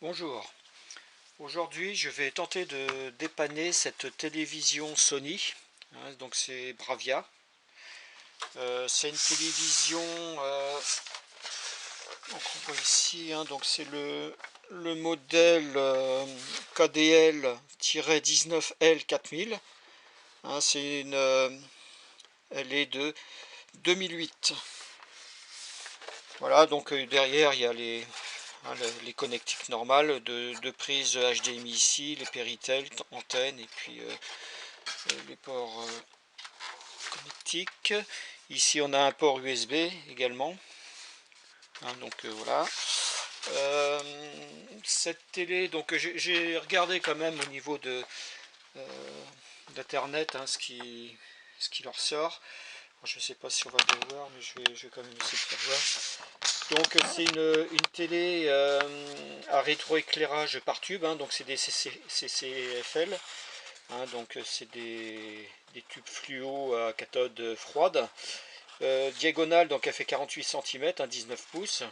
Bonjour, aujourd'hui je vais tenter de dépanner cette télévision Sony, donc c'est Bravia. C'est une télévision, donc on voit ici, donc c'est le modèle KDL-19L4000, c'est elle est de 2008. Voilà, donc derrière il y a les connectiques normales de prise HDMI ici, les Péritel, antennes et puis les ports connectiques. Ici on a un port USB également. Donc voilà. Cette télé, donc j'ai regardé quand même au niveau d'internet ce qui leur sort. Je ne sais pas si on va bien voir, mais je vais quand même essayer de faire voir. Donc c'est une télé à rétroéclairage par tube, donc c'est des CCFL, donc c'est des tubes fluo à cathode froide. Diagonale, donc elle fait 48 cm, 19 pouces.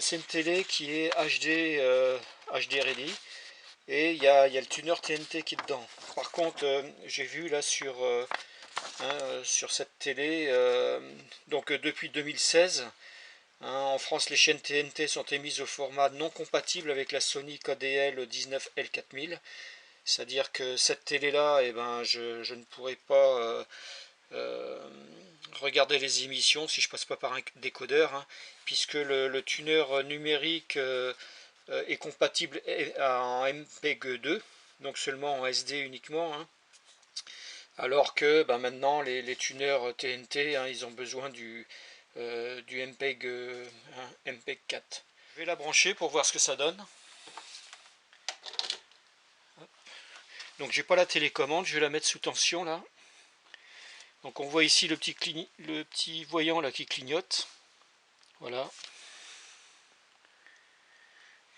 C'est une télé qui est HD, HD ready, et il y a le tuner TNT qui est dedans. Par contre, j'ai vu là sur cette télé, donc depuis 2016, en France, les chaînes TNT sont émises au format non compatible avec la Sony KDL 19L4000. C'est-à-dire que cette télé-là, je ne pourrai pas regarder les émissions si je passe pas par un décodeur, puisque le tuner numérique est compatible en MPEG-2, donc seulement en SD uniquement. Alors que maintenant, les tuners TNT, ils ont besoin du MPEG, MPEG 4. Je vais la brancher pour voir ce que ça donne. Donc j'ai pas la télécommande, je vais la mettre sous tension là. Donc on voit ici le petit voyant là qui clignote. Voilà.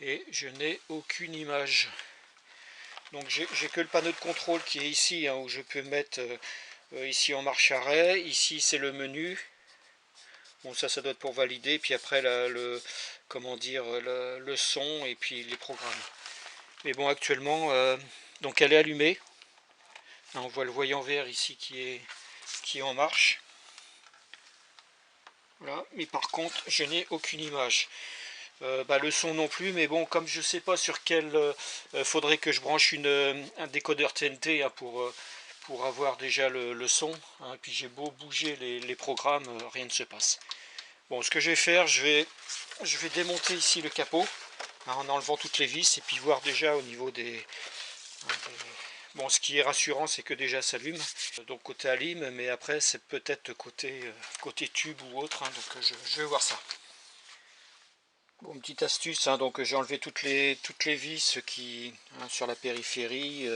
Et je n'ai aucune image. Donc j'ai que le panneau de contrôle qui est ici, où je peux mettre ici en marche arrêt. Ici c'est le menu. Bon, ça doit être pour valider. Puis après comment dire, le son et puis les programmes. Mais bon, actuellement, donc elle est allumée. On voit le voyant vert ici qui est en marche. Voilà. Mais par contre, je n'ai aucune image. Le son non plus, mais bon, comme je sais pas sur quel, faudrait que je branche un décodeur TNT pour avoir déjà le son. Puis j'ai beau bouger les programmes, rien ne se passe. Bon, ce que je vais faire, je vais démonter ici le capot, en enlevant toutes les vis et puis voir déjà au niveau des. Bon, ce qui est rassurant, c'est que déjà ça allume, donc côté alim, mais après c'est peut-être côté tube ou autre, donc je vais voir ça. Bon, petite astuce, donc j'ai enlevé toutes les vis sur la périphérie.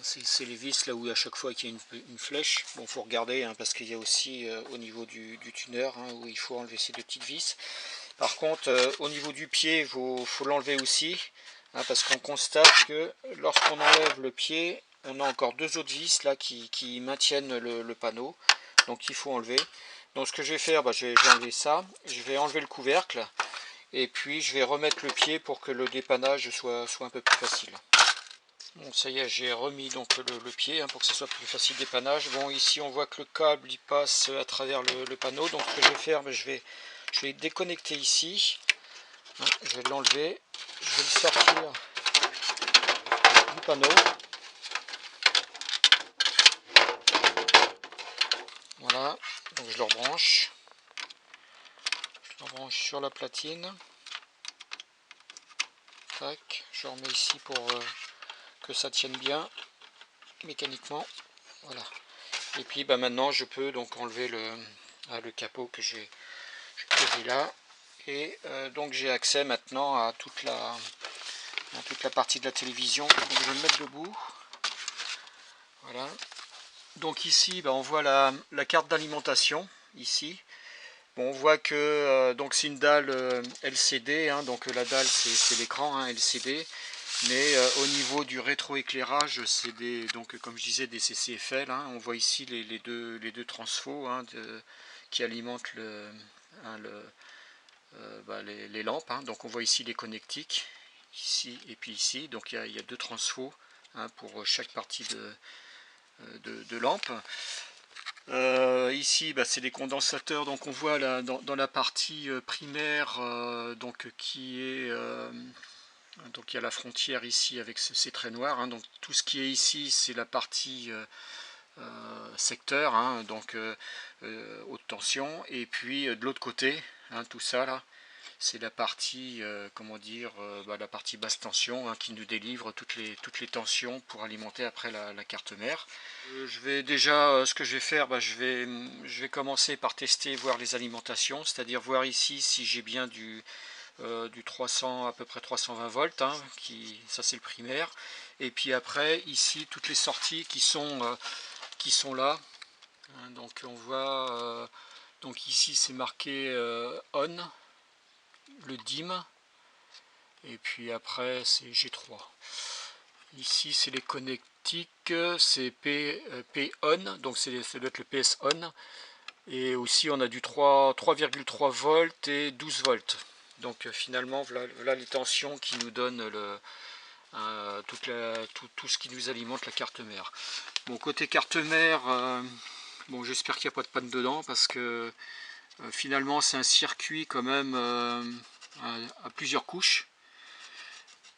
C'est les vis là où à chaque fois qu'il y a une flèche. Bon, faut regarder, parce qu'il y a aussi au niveau du tuner, où il faut enlever ces deux petites vis. Par contre, au niveau du pied, il faut l'enlever aussi, parce qu'on constate que lorsqu'on enlève le pied, on a encore deux autres vis là qui maintiennent le panneau. Donc il faut enlever. Donc ce que je vais faire, je vais enlever ça, je vais enlever le couvercle, et puis je vais remettre le pied pour que le dépannage soit un peu plus facile. Bon, ça y est, j'ai remis donc le pied, pour que ce soit plus facile dépannage. Bon, ici on voit que le câble il passe à travers le panneau, donc ce que je vais faire, je vais déconnecter ici, je vais l'enlever, je vais le sortir du panneau. Voilà, donc je le rebranche. Je le rebranche sur la platine. Tac, je remets ici pour que ça tienne bien mécaniquement. Voilà. Et puis maintenant je peux donc enlever le capot que j'ai posé là. Et donc j'ai accès maintenant à toute la partie de la télévision. Donc je vais le mettre debout. Voilà. Donc ici on voit la carte d'alimentation ici. Bon, on voit que donc c'est une dalle LCD, donc la dalle c'est l'écran LCD, mais au niveau du rétroéclairage c'est donc comme je disais des CCFL. On voit ici les deux transfos qui alimentent les lampes, hein. Donc on voit ici les connectiques, ici et puis ici. Donc il y a deux transfos, hein, pour chaque partie de lampe. Ici c'est des condensateurs, donc on voit là, dans la partie primaire, donc qui est donc il y a la frontière ici avec ces traits noirs, hein. Donc tout ce qui est ici c'est la partie secteur, hein, donc haute tension, et puis de l'autre côté, hein, tout ça là c'est la partie comment dire, la partie basse tension, hein, qui nous délivre toutes les tensions pour alimenter après la carte mère. Je vais déjà, ce que je vais faire, je vais commencer par tester, voir les alimentations, c'est-à-dire voir ici si j'ai bien du 300, à peu près 320 volts, hein, ça c'est le primaire, et puis après ici toutes les sorties qui sont là, hein. Donc on voit, donc ici c'est marqué on, le dim, et puis après c'est G3. Ici c'est les connectiques, c'est P on, donc ça doit être le PS on, et aussi on a du 3,3 volts et 12 volts. Donc finalement voilà les tensions qui nous donnent tout ce qui nous alimente la carte mère. Bon, côté carte mère, bon, j'espère qu'il n'y a pas de panne dedans, parce que finalement c'est un circuit quand même à plusieurs couches.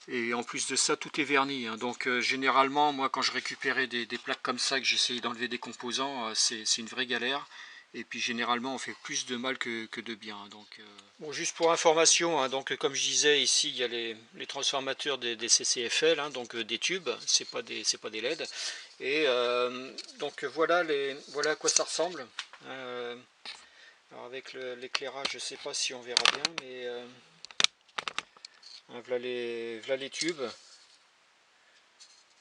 Et en plus de ça, tout est verni, hein. Donc généralement, moi quand je récupérais des plaques comme ça, que j'essayais d'enlever des composants, c'est une vraie galère. Et puis généralement on fait plus de mal que de bien. Donc, bon, juste pour information, hein, donc comme je disais, ici il y a les transformateurs des CCFL, hein, donc des tubes, c'est pas des LED. Et donc voilà à quoi ça ressemble. Alors avec l'éclairage, je sais pas si on verra bien, mais voilà les tubes.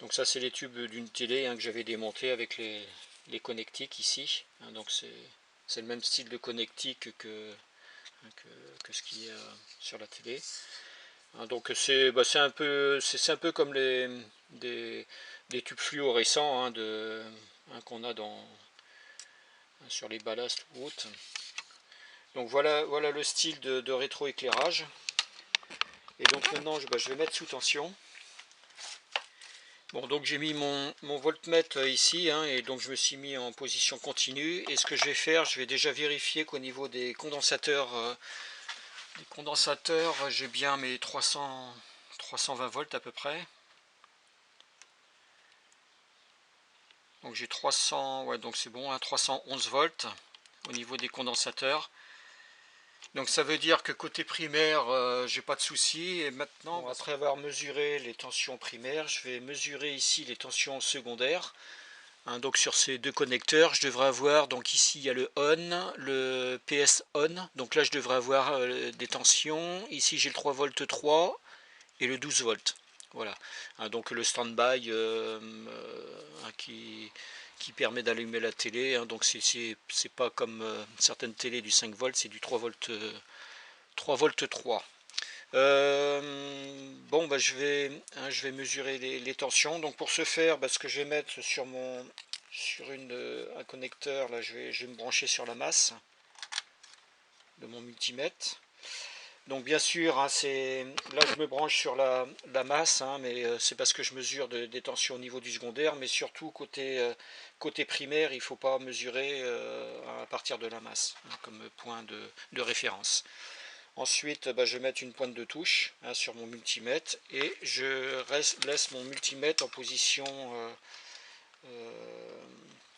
Donc ça c'est les tubes d'une télé, hein, que j'avais démonté avec les connectiques ici. Hein, donc c'est le même style de connectique que ce qui est sur la télé. Hein, donc c'est un peu comme des tubes fluorescents, hein, qu'on a sur les ballasts ou autres. Donc voilà le style de rétroéclairage. Et donc maintenant je vais mettre sous tension. Bon, donc j'ai mis mon voltmètre ici, hein, et donc je me suis mis en position continue. Et ce que je vais faire, je vais déjà vérifier qu'au niveau des condensateurs, j'ai bien mes 320 volts à peu près. Donc j'ai 300, ouais, donc c'est bon, hein, 311 volts au niveau des condensateurs. Donc ça veut dire que côté primaire, j'ai pas de souci. Et maintenant, bon, après avoir mesuré les tensions primaires, je vais mesurer ici les tensions secondaires. Hein, donc sur ces deux connecteurs, je devrais avoir, donc ici il y a le on, le PS on. Donc là je devrais avoir des tensions. Ici j'ai le 3 volts 3 et le 12 volts. Voilà. Hein, donc le standby qui permet d'allumer la télé. Hein, donc c'est pas comme certaines télés du 5 volts, c'est du 3 volts 3. Bon, je vais mesurer les tensions. Donc pour ce faire, ce que je vais mettre sur un connecteur, là je vais me brancher sur la masse de mon multimètre. Donc bien sûr, hein, là je me branche sur la masse, hein, mais c'est parce que je mesure des tensions au niveau du secondaire, mais surtout côté primaire, il ne faut pas mesurer à partir de la masse, hein, comme point de référence. Ensuite, je vais mettre une pointe de touche, hein, sur mon multimètre, et je laisse mon multimètre en position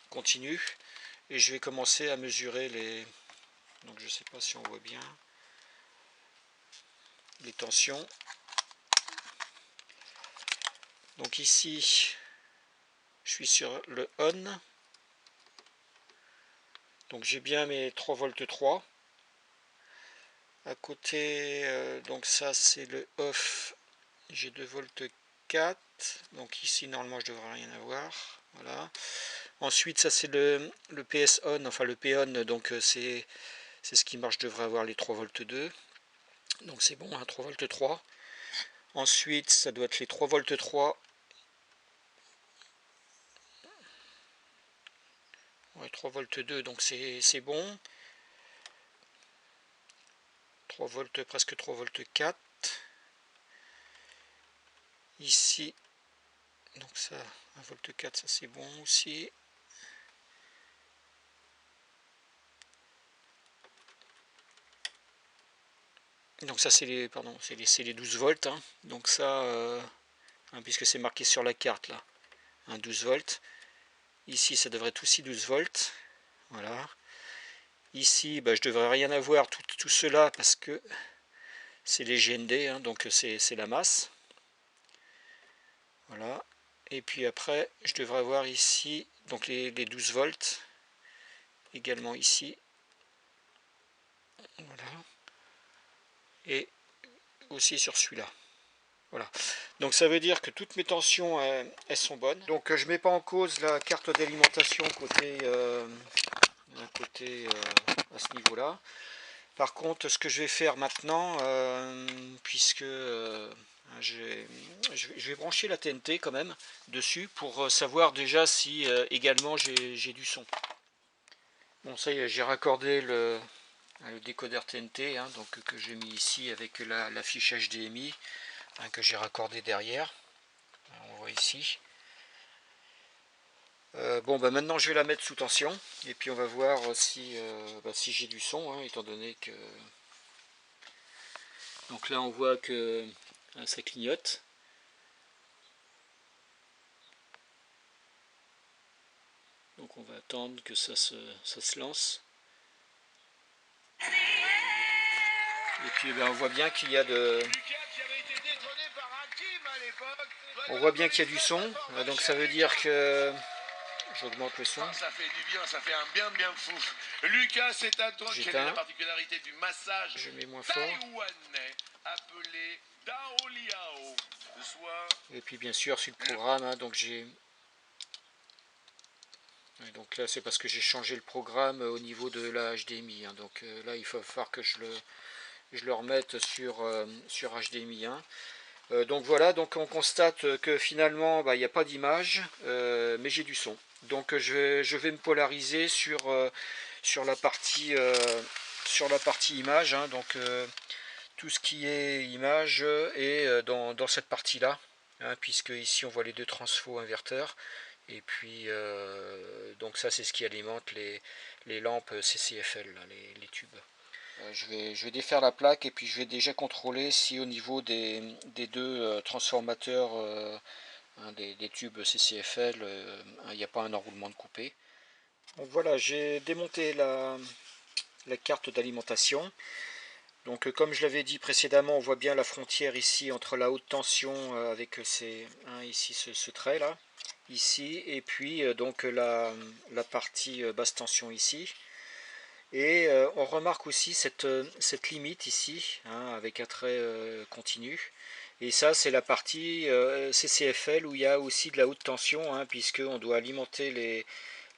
continue, et je vais commencer à mesurer donc je ne sais pas si on voit bien les tensions. Donc ici, je suis sur le on. Donc j'ai bien mes 3 volts 3. À côté, donc ça c'est le off. J'ai 2 volts 4. Donc ici normalement je devrais rien avoir. Voilà. Ensuite ça c'est le PS on, enfin le P on, donc c'est ce qui marche, je devrais avoir les 3 volts 2. Donc c'est bon, hein, 3 volts 3. Ensuite ça doit être les 3 volts 3. Ouais, 3 volts 2, donc c'est bon. 3 volts, presque 3 volts 4. Ici, donc ça, 1 volt 4, ça c'est bon aussi. Donc ça c'est les, pardon, c'est les 12 volts, hein. Donc ça, puisque c'est marqué sur la carte là, 12 volts. Ici ça devrait être aussi 12 volts, voilà. Ici je devrais rien avoir tout cela parce que c'est les GND, hein, donc c'est la masse. Voilà. Et puis après je devrais avoir ici donc les 12 volts, également ici. Voilà. Et aussi sur celui-là. Voilà. Donc ça veut dire que toutes mes tensions elles sont bonnes. Donc je mets pas en cause la carte d'alimentation côté à ce niveau-là. Par contre, ce que je vais faire maintenant, puisque je vais brancher la TNT quand même dessus pour savoir déjà si également j'ai du son. Bon, ça y est, j'ai raccordé le décodeur TNT, hein, donc que j'ai mis ici avec la fiche HDMI, hein, que j'ai raccordé derrière. On voit ici. Bon, maintenant je vais la mettre sous tension et puis on va voir si j'ai du son, hein, étant donné que donc là on voit que ça clignote. Donc on va attendre que ça se lance. Et puis on voit bien qu'il y a du son. Donc ça veut dire que j'augmente le son. Ça fait du bien, ça fait un bien fou. Lucas, c'est un truc qui est la particularité du massage. Je mets moins fort. Taïwanais appelé Dao Liao. Et puis bien sûr sur le programme, hein, donc j'ai. Donc là c'est parce que j'ai changé le programme au niveau de la HDMI. Hein, donc là il va falloir que je le remette sur HDMI 1. Donc voilà, donc on constate que finalement il n'y a pas d'image, mais j'ai du son. Donc je vais me polariser sur la partie image, hein, donc tout ce qui est image est dans cette partie là, hein, puisque ici on voit les deux transfos inverteurs, et puis donc ça c'est ce qui alimente les lampes CCFL, là, les tubes. Je vais défaire la plaque et puis je vais déjà contrôler si au niveau des deux transformateurs des tubes CCFL il n'y a pas un enroulement de coupé. Donc voilà, j'ai démonté la carte d'alimentation. Donc comme je l'avais dit précédemment, on voit bien la frontière ici entre la haute tension avec ici ce trait là, ici, et puis donc la partie basse tension ici. Et on remarque aussi cette limite ici, hein, avec un trait continu. Et ça c'est la partie CCFL où il y a aussi de la haute tension, hein, puisqu'on doit alimenter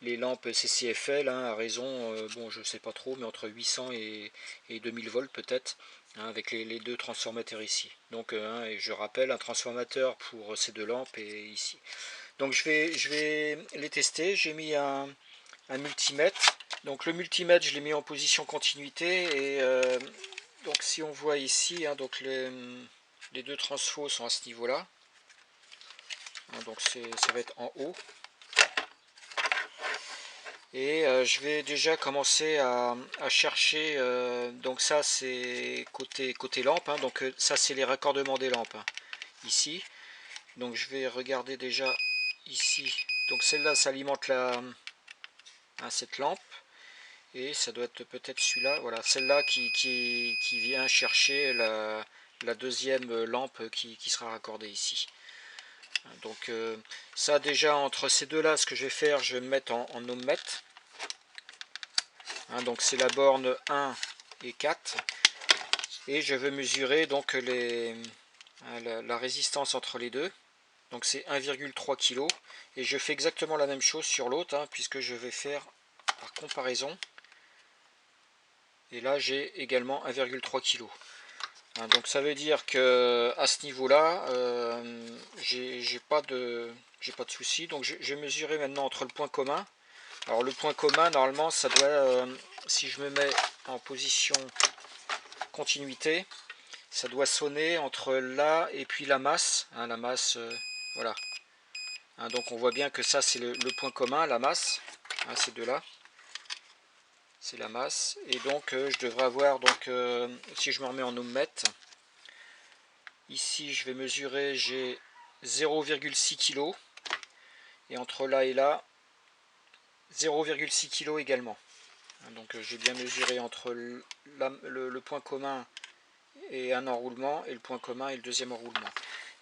les lampes CCFL, hein, à raison, bon je sais pas trop, mais entre 800 et 2000 volts peut-être, hein, avec les deux transformateurs ici. Donc et je rappelle, un transformateur pour ces deux lampes et ici. Donc je vais les tester. J'ai mis un multimètre. Donc le multimètre je l'ai mis en position continuité, et donc si on voit ici, hein, donc les deux transfos sont à ce niveau là, hein, donc ça va être en haut, et je vais déjà commencer à chercher, donc ça c'est côté lampe, hein, donc ça c'est les raccordements des lampes, hein, ici. Donc je vais regarder déjà ici, donc celle-là ça alimente cette lampe. Et ça doit être peut-être celui-là, voilà, celle-là qui vient chercher la deuxième lampe qui sera raccordée ici. Donc ça déjà entre ces deux-là, ce que je vais faire, je vais me mettre en ohmmètre. Hein, donc c'est la borne 1 et 4. Et je vais mesurer donc la résistance entre les deux. Donc c'est 1,3 kg. Et je fais exactement la même chose sur l'autre, hein, puisque je vais faire par comparaison. Et là j'ai également 1,3 kg. Hein, donc ça veut dire que à ce niveau là j'ai pas de souci. Donc je vais mesurer maintenant entre le point commun. Alors le point commun normalement ça doit, si je me mets en position continuité, ça doit sonner entre là et puis la masse, hein, la masse, voilà. Hein, donc on voit bien que ça c'est le point commun, la masse, hein, ces deux-là. C'est la masse. Et donc je devrais avoir, donc si je me remets en ohmmètre, ici je vais mesurer, j'ai 0,6 kg. Et entre là et là, 0,6 kg également. Donc j'ai bien mesuré entre le point commun et un enroulement, et le point commun et le deuxième enroulement.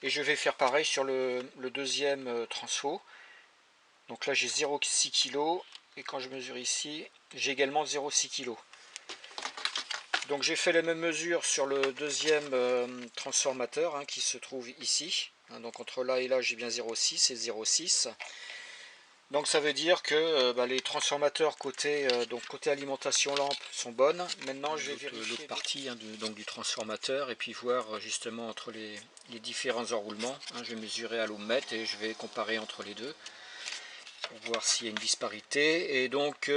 Et je vais faire pareil sur le deuxième transfo. Donc là j'ai 0,6 kg, et quand je mesure ici, j'ai également 0,6 kg. Donc j'ai fait les mêmes mesures sur le deuxième transformateur, hein, qui se trouve ici. Hein, donc entre là et là j'ai bien 0,6 et 0,6. Donc ça veut dire que les transformateurs côté alimentation lampe sont bonnes. Maintenant je vais vérifier l'autre partie, hein, donc du transformateur, et puis voir justement entre les différents enroulements. Hein, je vais mesurer à l'ohmmètre et je vais comparer entre les deux pour voir s'il y a une disparité. Et donc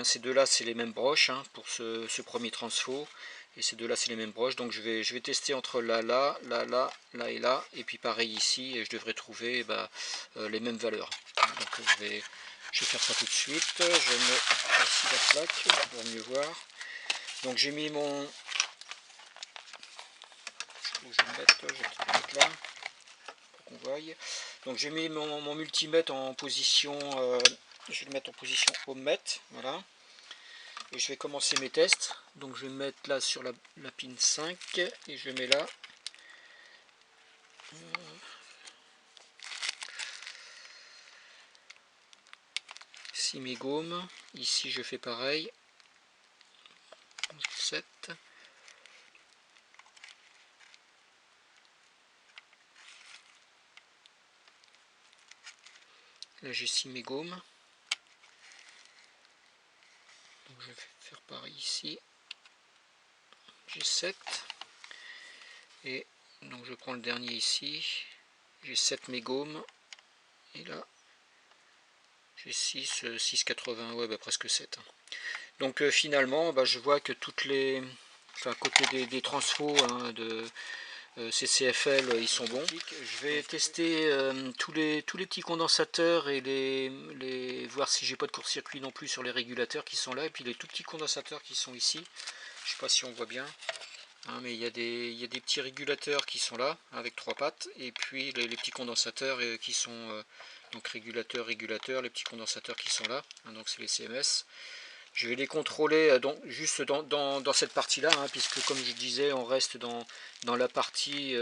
ces deux-là c'est les mêmes broches, hein, pour ce premier transfo. Et ces deux-là c'est les mêmes broches. Donc je vais tester entre là et là. Et puis pareil ici, et je devrais trouver les mêmes valeurs. Donc je vais faire ça tout de suite. Je mets ici la plaque pour mieux voir. Donc j'ai mis mon... Je vais le mettre là pour qu'on voie. Donc j'ai mis mon multimètre en position... je vais le mettre en position ohmmètre. Voilà. Et je vais commencer mes tests. Donc je vais me mettre là sur la pin 5 et je mets là. Ici mes gommes. Ici je fais pareil. 7. Là j'ai 6 mes gommes. Donc je vais faire pareil ici. J'ai 7. Et donc je prends le dernier ici. J'ai 7 mégommes. Et là j'ai 6,80, ouais, presque 7. Donc finalement je vois que toutes les... Enfin, côté des transfos, hein, de CCFL, ils sont bons. Je vais tester tous les petits condensateurs et voir si j'ai pas de court-circuit non plus sur les régulateurs qui sont là, et puis les tout petits condensateurs qui sont ici. Je sais pas si on voit bien, hein, mais il y a des petits régulateurs qui sont là avec 3 pattes, et puis les petits condensateurs qui sont donc régulateurs, les petits condensateurs qui sont là, hein, donc c'est les CMS. Je vais les contrôler juste dans cette partie-là, hein, puisque comme je disais, on reste dans la partie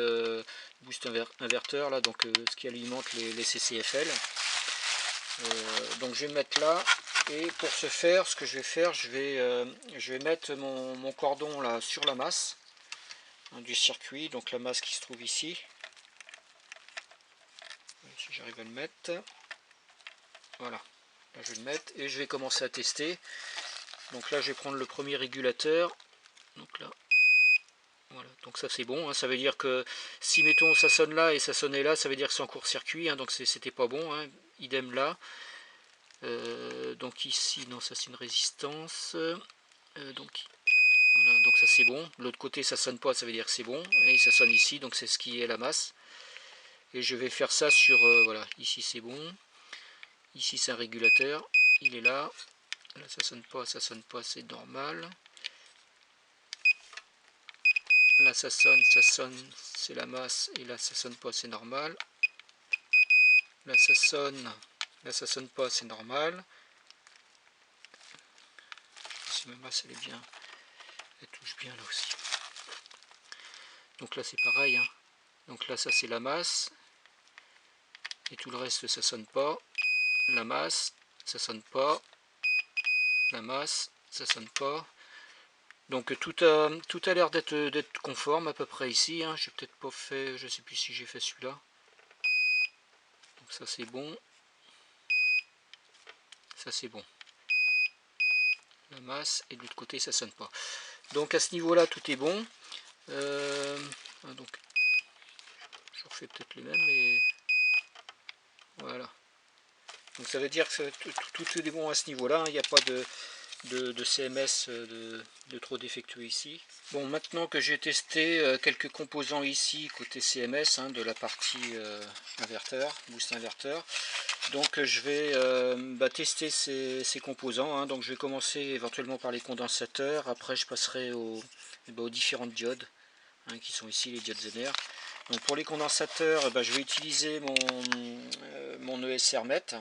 boost inverteur, là, donc ce qui alimente les CCFL. Donc je vais me mettre là, et pour ce faire, ce que je vais faire, je vais mettre mon cordon là sur la masse, hein, du circuit, donc la masse qui se trouve ici. Si j'arrive à le mettre, voilà, là je vais le mettre, et je vais commencer à tester. Donc là je vais prendre le premier régulateur, donc là, voilà, donc ça c'est bon, hein. Ça veut dire que si mettons ça sonne là et ça sonnait là, ça veut dire que c'est en court-circuit, hein, donc c'était pas bon, hein. Idem là. Donc ici, non, ça c'est une résistance, donc voilà, donc ça c'est bon. De l'autre côté ça sonne pas, ça veut dire que c'est bon, et ça sonne ici, donc c'est ce qui est la masse. Et je vais faire ça sur, voilà, ici c'est bon, ici c'est un régulateur, il est là. Là ça sonne pas, c'est normal. Là ça sonne, c'est la masse, et là ça sonne pas, c'est normal. Là ça sonne pas, c'est normal. Si ma masse elle est bien, elle touche bien là aussi. Donc là c'est pareil, hein. Donc là ça c'est la masse, et tout le reste ça sonne pas. La masse, ça sonne pas. La masse, ça sonne pas. Donc tout a l'air d'être conforme à peu près ici, hein. J'ai peut-être pas fait, je sais plus si j'ai fait celui-là. Donc ça c'est bon. Ça c'est bon. La masse, et de l'autre côté ça sonne pas. Donc à ce niveau-là tout est bon. Donc je refais peut-être les mêmes, mais voilà. Donc ça veut dire que tout est bon à ce niveau-là. Il n'y a pas de de CMS de trop défectueux ici. Bon, maintenant que j'ai testé quelques composants ici côté CMS, hein, de la partie inverteur, boost inverteur, donc je vais tester ces composants, hein. Donc je vais commencer éventuellement par les condensateurs, après je passerai aux différentes diodes, hein, qui sont ici les diodes Zener. Donc pour les condensateurs, je vais utiliser mon ESRmet,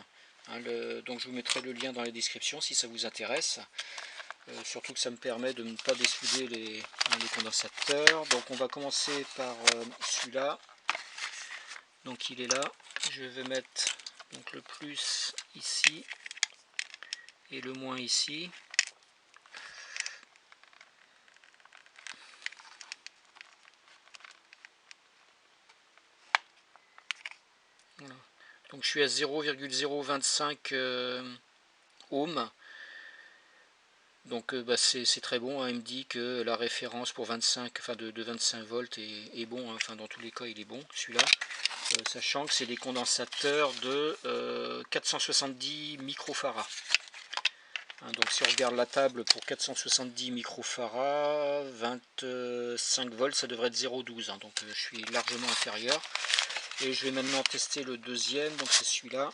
hein, donc je vous mettrai le lien dans la description si ça vous intéresse. Surtout que ça me permet de ne pas dessouder les condensateurs. Donc on va commencer par celui-là. Donc il est là. Je vais mettre donc le plus ici et le moins ici. Voilà. Donc je suis à 0,025 ohms. Donc c'est très bon, hein. Il me dit que la référence pour 25, enfin de 25 volts est bon, hein. Enfin dans tous les cas il est bon celui-là, sachant que c'est des condensateurs de 470 microfarads. Hein, donc si on regarde la table pour 470 microfarads, 25 volts, ça devrait être 0,12, hein. Donc je suis largement inférieur. Et je vais maintenant tester le deuxième, donc c'est celui-là.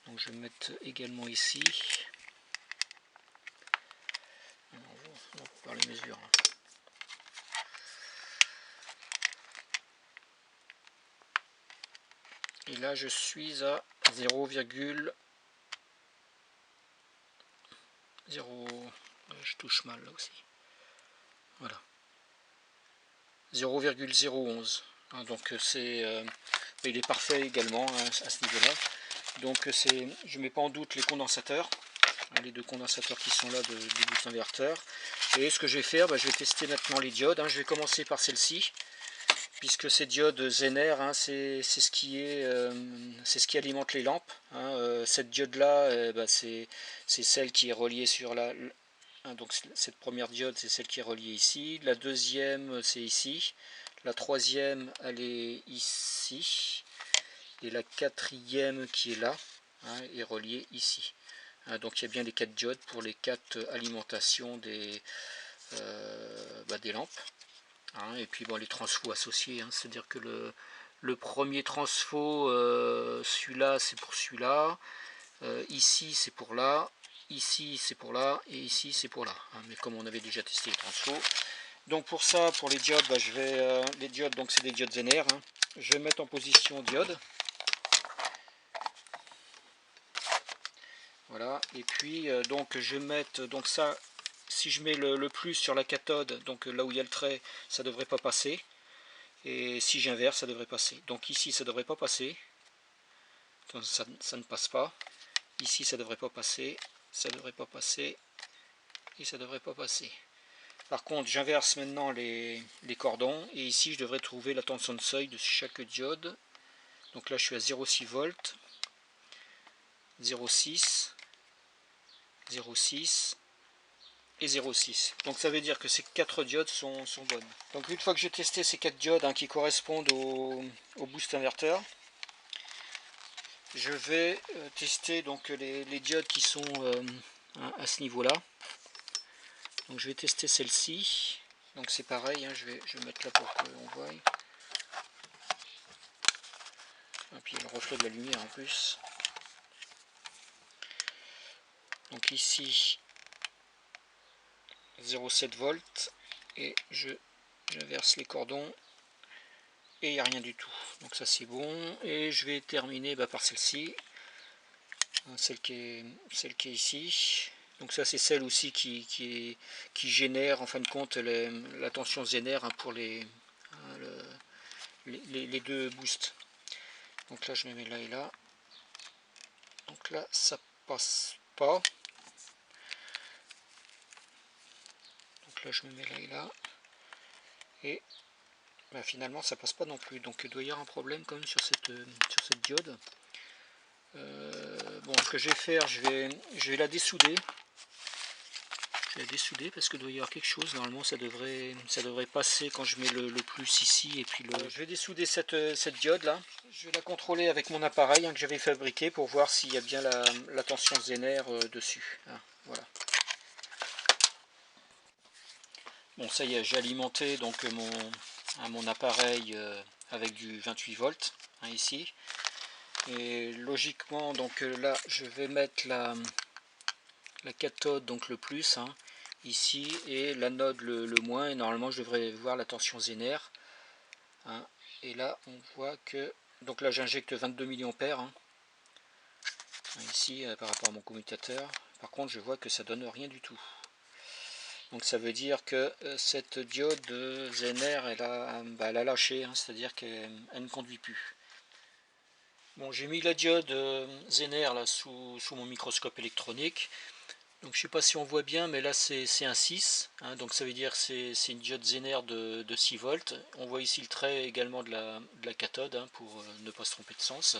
Donc je vais mettre également ici. On va faire les mesures. Et là je suis à 0,0. Je touche mal là aussi. Voilà. 0,011. Donc il est parfait également, hein, à ce niveau-là. Donc je ne mets pas en doute les condensateurs, les deux condensateurs qui sont là du boost inverteur. Et ce que je vais faire, je vais tester maintenant les diodes, hein. Je vais commencer par celle-ci, puisque ces diodes Zener, hein, c'est ce qui alimente les lampes, hein. Cette diode là, c'est celle qui est reliée sur la, hein, donc cette première diode, c'est celle qui est reliée ici. La deuxième, c'est ici. La troisième, elle est ici. Et la quatrième qui est là, hein, est reliée ici. Hein, donc il y a bien les 4 diodes pour les 4 alimentations des lampes. Hein, et puis les transfos associés, hein, c'est-à-dire que le premier transfo, celui-là c'est pour celui-là, ici c'est pour là, ici c'est pour là, et ici c'est pour là, hein. Mais comme on avait déjà testé les transfos, donc pour ça, pour les diodes, je vais les diodes, donc c'est des diodes Zener, hein. Je vais mettre en position diode. Voilà, et puis donc je vais mettre, donc ça, si je mets le plus sur la cathode, donc là où il y a le trait, ça ne devrait pas passer. Et si j'inverse, ça devrait passer. Donc ici, ça ne devrait pas passer. Donc, ça ne passe pas. Ici, ça ne devrait pas passer. Ça ne devrait pas passer. Et ça ne devrait pas passer. Par contre, j'inverse maintenant les cordons. Et ici, je devrais trouver la tension de seuil de chaque diode. Donc là, je suis à 0,6 volts. 0,6. 0,6. Et 0,6. Donc ça veut dire que ces 4 diodes sont bonnes. Donc une fois que j'ai testé ces 4 diodes, hein, qui correspondent au boost inverteur, je vais tester donc les diodes qui sont à ce niveau là. Donc je vais tester celle-ci. Donc c'est pareil, hein, je vais mettre là pour qu'on voie. Et puis le reflet de la lumière en plus. Donc ici 0,7 volts et j'inverse les cordons et il n'y a rien du tout. Donc ça c'est bon. Et je vais terminer par celle-ci, celle qui est ici. Donc ça c'est celle aussi qui génère en fin de compte la tension Zener, hein, pour les deux boosts. Donc là je me mets là et là. Donc là ça passe pas. Donc là je me mets là et là. Et finalement ça passe pas non plus. Donc il doit y avoir un problème quand même sur cette diode. Bon, ce que je vais faire, je vais la dessouder. Je vais la dessouder parce qu'il doit y avoir quelque chose. Normalement, ça devrait passer quand je mets le plus ici. Et puis je vais dessouder cette diode là. Je vais la contrôler avec mon appareil que j'avais fabriqué pour voir s'il y a bien la tension Zener dessus. Hein, voilà. Bon, ça y est, j'ai alimenté donc mon appareil avec du 28 volts hein, ici. Et logiquement, donc là, je vais mettre la cathode, donc le plus, hein, ici, et l'anode le moins. Et normalement, je devrais voir la tension Zener. Hein, et là, on voit que... Donc là, j'injecte 22 mA hein, ici, par rapport à mon commutateur. Par contre, je vois que ça donne rien du tout. Donc ça veut dire que cette diode Zener, elle a lâché, hein, c'est-à-dire qu'elle ne conduit plus. Bon, j'ai mis la diode Zener là sous mon microscope électronique. Donc je ne sais pas si on voit bien, mais là c'est un 6, hein, donc ça veut dire que c'est une diode Zener de 6 volts. On voit ici le trait également de la cathode hein, pour ne pas se tromper de sens.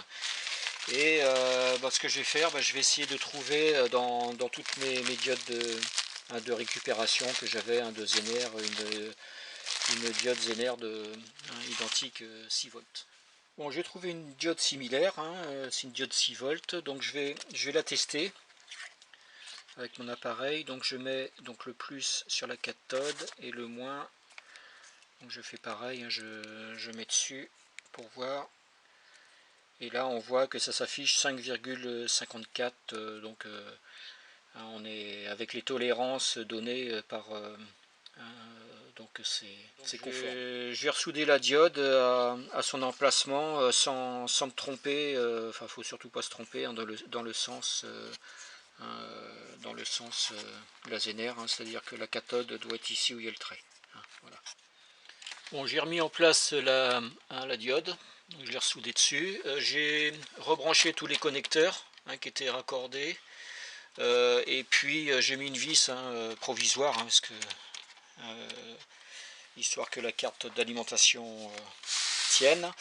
Et ce que je vais faire, je vais essayer de trouver dans toutes mes diodes de récupération que j'avais de Zener, une diode Zener identique 6 volts. Bon, j'ai trouvé une diode similaire, hein, c'est une diode 6 volts, donc je vais la tester avec mon appareil. Donc je mets donc le plus sur la cathode et le moins, donc je fais pareil, hein, je mets dessus pour voir. Et là on voit que ça s'affiche 5,54, donc on est avec les tolérances données par... donc c'est conforme. Je vais ressouder la diode à son emplacement sans me tromper. Enfin, faut surtout pas se tromper hein, dans le sens de la Zener, hein, c'est-à-dire que la cathode doit être ici où il y a le trait. Hein, voilà. Bon, j'ai remis en place la diode. Je l'ai ressoudé dessus. J'ai rebranché tous les connecteurs hein, qui étaient raccordés. Et puis j'ai mis une vis hein, provisoire hein, parce que histoire que la carte d'alimentation tienne.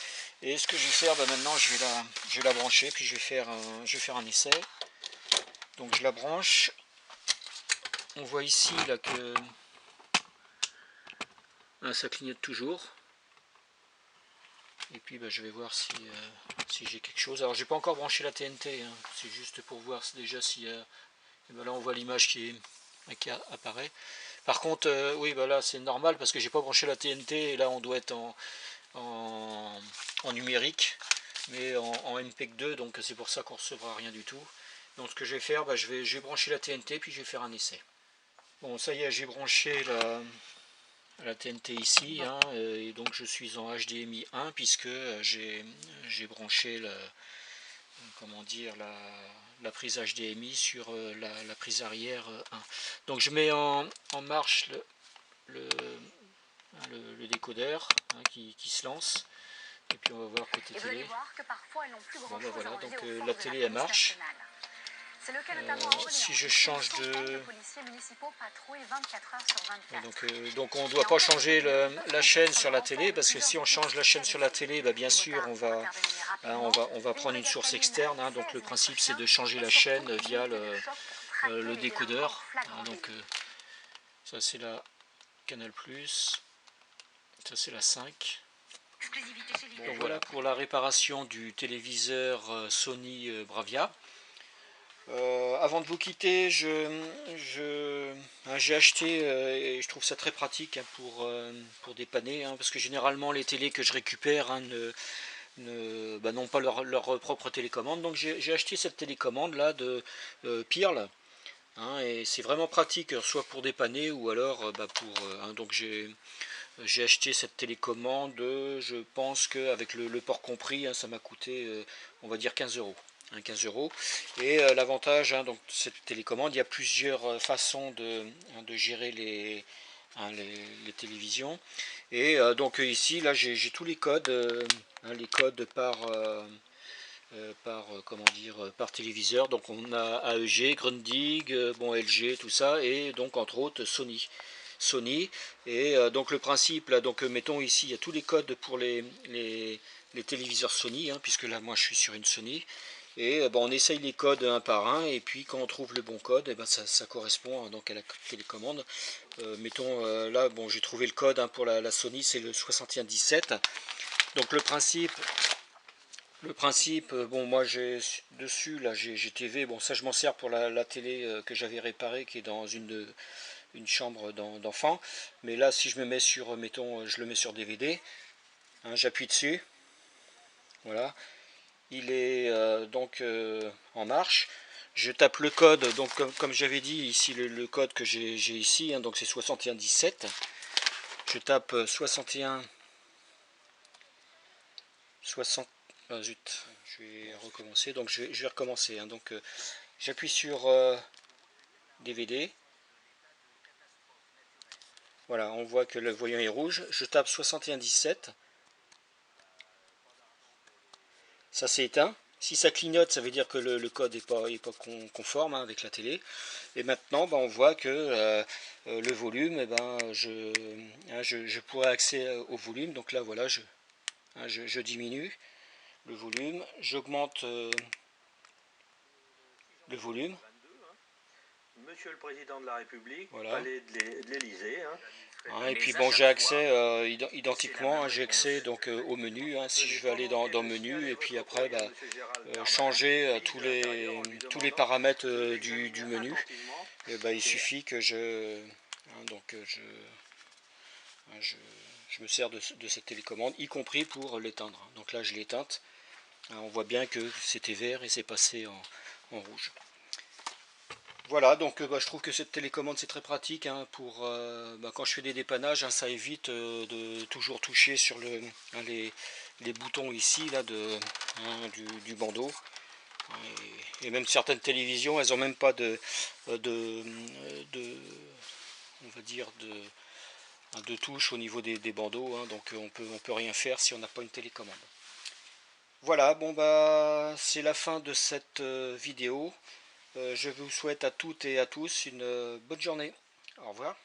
Et ce que je vais faire maintenant, je vais la brancher puis je vais faire un essai. Donc je la branche. On voit ici là que ça clignote toujours. Et puis je vais voir si j'ai quelque chose. Alors j'ai pas encore branché la TNT, hein. C'est juste pour voir déjà s'il y a... là on voit l'image qui apparaît. Par contre, oui, là c'est normal parce que j'ai pas branché la TNT et là on doit être en numérique, mais en MPEG 2, donc c'est pour ça qu'on recevra rien du tout. Donc ce que je vais faire, je vais brancher la TNT puis je vais faire un essai. Bon, ça y est, j'ai branché la TNT ici, hein, et donc je suis en HDMI 1 puisque j'ai branché la prise HDMI sur la prise arrière 1. Donc je mets en marche le décodeur hein, qui se lance. Et puis on va voir côté télé. Bon, voilà, donc la télé elle marche. Si je change de... donc on ne doit pas changer la chaîne sur la télé, parce que si on change la chaîne sur la télé, bien sûr on va prendre une source externe. Hein, donc le principe c'est de changer la chaîne via le décodeur. Hein, donc ça c'est la Canal+, ça c'est la 5. Donc voilà pour la réparation du téléviseur Sony Bravia. Avant de vous quitter, j'ai acheté, et je trouve ça très pratique hein, pour dépanner, hein, parce que généralement les télés que je récupère hein, n'ont pas leur propre télécommande. Donc j'ai acheté cette télécommande là de Pearl, hein, et c'est vraiment pratique, soit pour dépanner ou alors hein, donc j'ai acheté cette télécommande, je pense qu'avec le port compris, hein, ça m'a coûté, on va dire 15 €. 15 €. Et l'avantage hein, donc, de cette télécommande, il y a plusieurs façons de gérer les télévisions. Et donc ici, là, j'ai tous les codes, les codes par téléviseur. Donc on a AEG, Grundig, LG, tout ça, et donc entre autres Sony. Et donc le principe là, donc mettons ici il y a tous les codes pour les téléviseurs Sony, hein, puisque là moi je suis sur une Sony. Et on essaye les codes un par un, et puis quand on trouve le bon code, ça correspond donc à la télécommande. Mettons là, bon, j'ai trouvé le code pour la Sony, c'est le 6117. Donc le principe, bon, moi j'ai dessus, là j'ai TV, bon ça je m'en sers pour la télé que j'avais réparée, qui est dans une chambre d'enfant. Mais là, si je me mets sur, mettons, je le mets sur DVD, hein, j'appuie dessus, voilà, il est donc en marche. Je tape le code, donc comme j'avais dit ici, le code que j'ai ici, hein, donc c'est 6117. Je tape 61 60. Ah, zut, je vais recommencer. Donc je vais recommencer. Hein, donc j'appuie sur DVD. Voilà, on voit que le voyant est rouge. Je tape 6117. Ça s'est éteint. Si ça clignote, ça veut dire que le code n'est pas conforme, hein, avec la télé. Et maintenant, on voit que le volume, je pourrais accéder au volume. Donc là, voilà, je diminue le volume. J'augmente le volume. Monsieur le Président de la République, Voilà. palais de l'Élysée. Hein, et puis bon, j'ai accès identiquement, hein, j'ai accès donc au menu, hein, si je veux aller dans le menu, et puis après changer tous les paramètres du menu. Et il suffit que je me sers de cette télécommande, y compris pour l'éteindre. Donc là je l'ai éteinte, hein, on voit bien que c'était vert et c'est passé en rouge. Voilà, donc je trouve que cette télécommande c'est très pratique, hein, pour quand je fais des dépannages, hein, ça évite de toujours toucher sur les boutons ici là du bandeau. Et même certaines télévisions, elles n'ont même pas on va dire de touche au niveau des bandeaux, hein, donc on peut rien faire si on n'a pas une télécommande. Voilà, bon c'est la fin de cette vidéo. Je vous souhaite à toutes et à tous une bonne journée. Au revoir.